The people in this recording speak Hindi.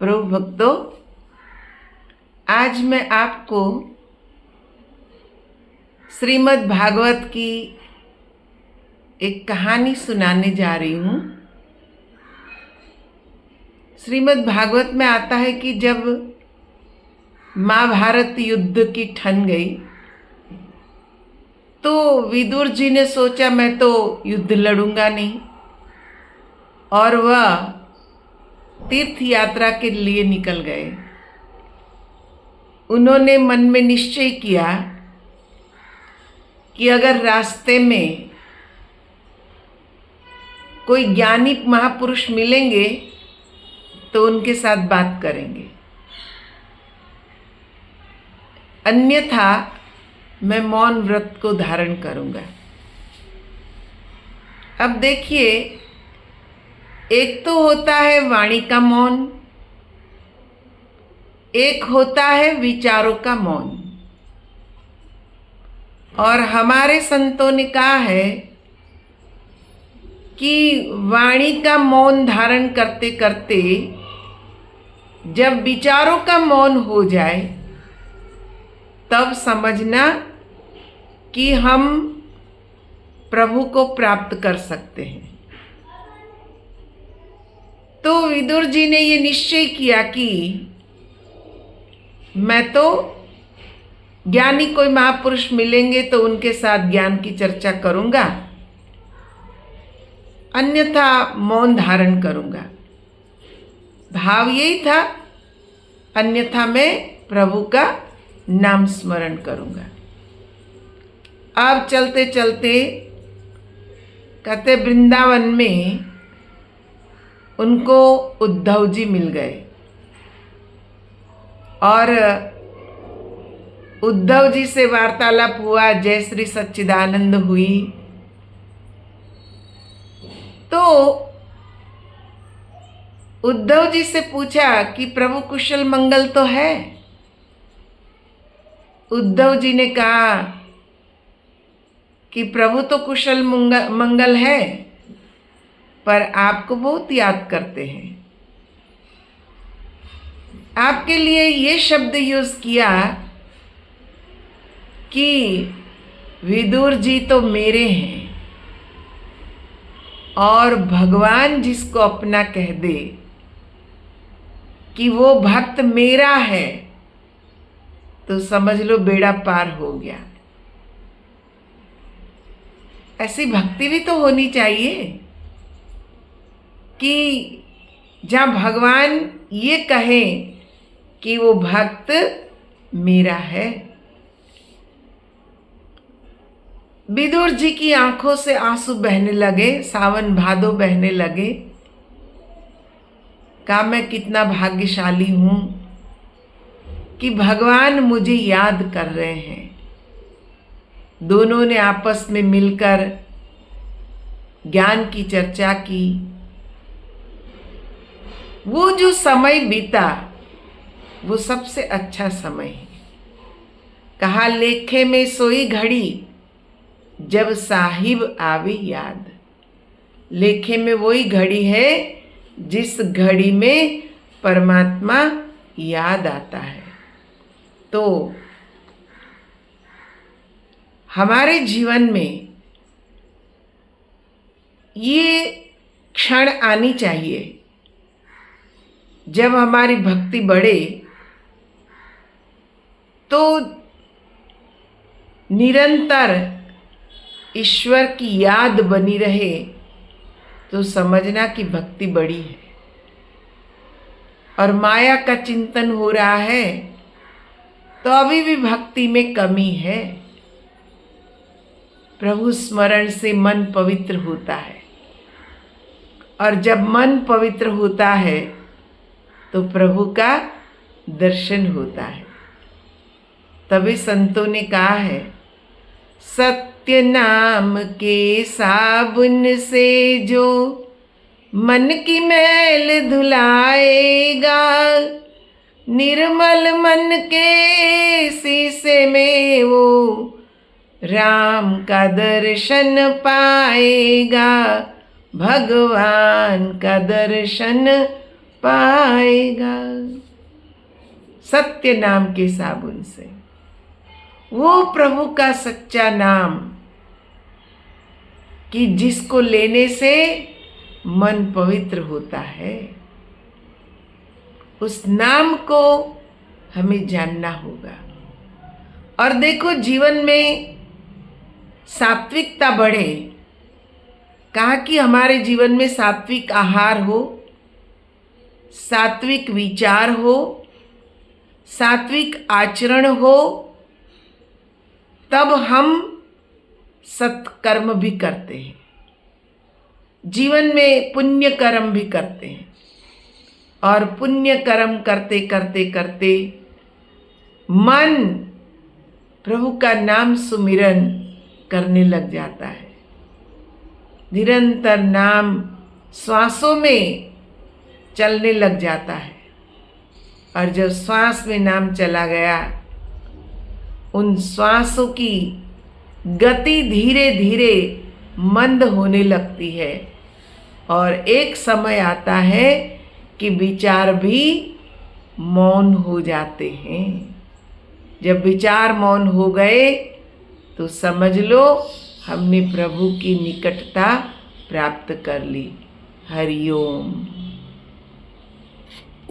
प्रभु भक्तों, आज मैं आपको श्रीमद् भागवत की एक कहानी सुनाने जा रही हूँ। श्रीमद् भागवत में आता है कि जब महाभारत युद्ध की ठन गई तो विदुर जी ने सोचा मैं तो युद्ध लड़ूंगा नहीं, और वह तीर्थ यात्रा के लिए निकल गए। उन्होंने मन में निश्चय किया कि अगर रास्ते में कोई ज्ञानी महापुरुष मिलेंगे तो उनके साथ बात करेंगे, अन्यथा मैं मौन व्रत को धारण करूंगा। अब देखिए, एक तो होता है वाणी का मौन, एक होता है विचारों का मौन। और हमारे संतों ने कहा है कि वाणी का मौन धारण करते करते जब विचारों का मौन हो जाए तब समझना कि हम प्रभु को प्राप्त कर सकते हैं। तो विदुर जी ने ये निश्चय किया कि मैं तो ज्ञानी कोई महापुरुष मिलेंगे तो उनके साथ ज्ञान की चर्चा करूंगा, अन्यथा मौन धारण करूंगा। भाव यही था, अन्यथा मैं प्रभु का नाम स्मरण करूंगा। अब चलते चलते कहते वृंदावन में उनको उद्धव जी मिल गए और उद्धव जी से वार्तालाप हुआ, जय श्री सच्चिदानंद हुई। तो उद्धव जी से पूछा कि प्रभु कुशल मंगल तो है। उद्धव जी ने कहा कि प्रभु तो कुशल मंगल है, पर आपको बहुत याद करते हैं। आपके लिए ये शब्द यूज किया कि विदुर जी तो मेरे हैं, और भगवान जिसको अपना कह दे कि वो भक्त मेरा है तो समझ लो बेड़ा पार हो गया। ऐसी भक्ति भी तो होनी चाहिए कि जहाँ भगवान ये कहें कि वो भक्त मेरा है। विदुर जी की आंखों से आंसू बहने लगे, सावन भादो बहने लगे। कहा मैं कितना भाग्यशाली हूँ कि भगवान मुझे याद कर रहे हैं। दोनों ने आपस में मिलकर ज्ञान की चर्चा की। वो जो समय बीता वो सबसे अच्छा समय है। कहा लेखे में सोई घड़ी जब साहिब आवे याद। लेखे में वही घड़ी है जिस घड़ी में परमात्मा याद आता है। तो हमारे जीवन में ये क्षण आनी चाहिए जब हमारी भक्ति बढ़े तो निरंतर ईश्वर की याद बनी रहे, तो समझना कि भक्ति बड़ी है। और माया का चिंतन हो रहा है तो अभी भी भक्ति में कमी है। प्रभु स्मरण से मन पवित्र होता है, और जब मन पवित्र होता है तो प्रभु का दर्शन होता है। तभी संतों ने कहा है, सत्य नाम के साबुन से जो मन की मैल धुलाएगा, निर्मल मन के शीशे में वो राम का दर्शन पाएगा, भगवान का दर्शन पाएगा। सत्य नाम के साबुन से, वो प्रभु का सच्चा नाम कि जिसको लेने से मन पवित्र होता है, उस नाम को हमें जानना होगा। और देखो, जीवन में सात्विकता बढ़े, कहा कि हमारे जीवन में सात्विक आहार हो, सात्विक विचार हो, सात्विक आचरण हो, तब हम सत्कर्म भी करते हैं, जीवन में पुण्य कर्म भी करते हैं। और पुण्य कर्म करते करते करते मन प्रभु का नाम सुमिरन करने लग जाता है। निरंतर नाम श्वासों में चलने लग जाता है। और जब श्वास में नाम चला गया, उन श्वासों की गति धीरे धीरे मंद होने लगती है। और एक समय आता है कि विचार भी मौन हो जाते हैं। जब विचार मौन हो गए तो समझ लो हमने प्रभु की निकटता प्राप्त कर ली। हरि ओम।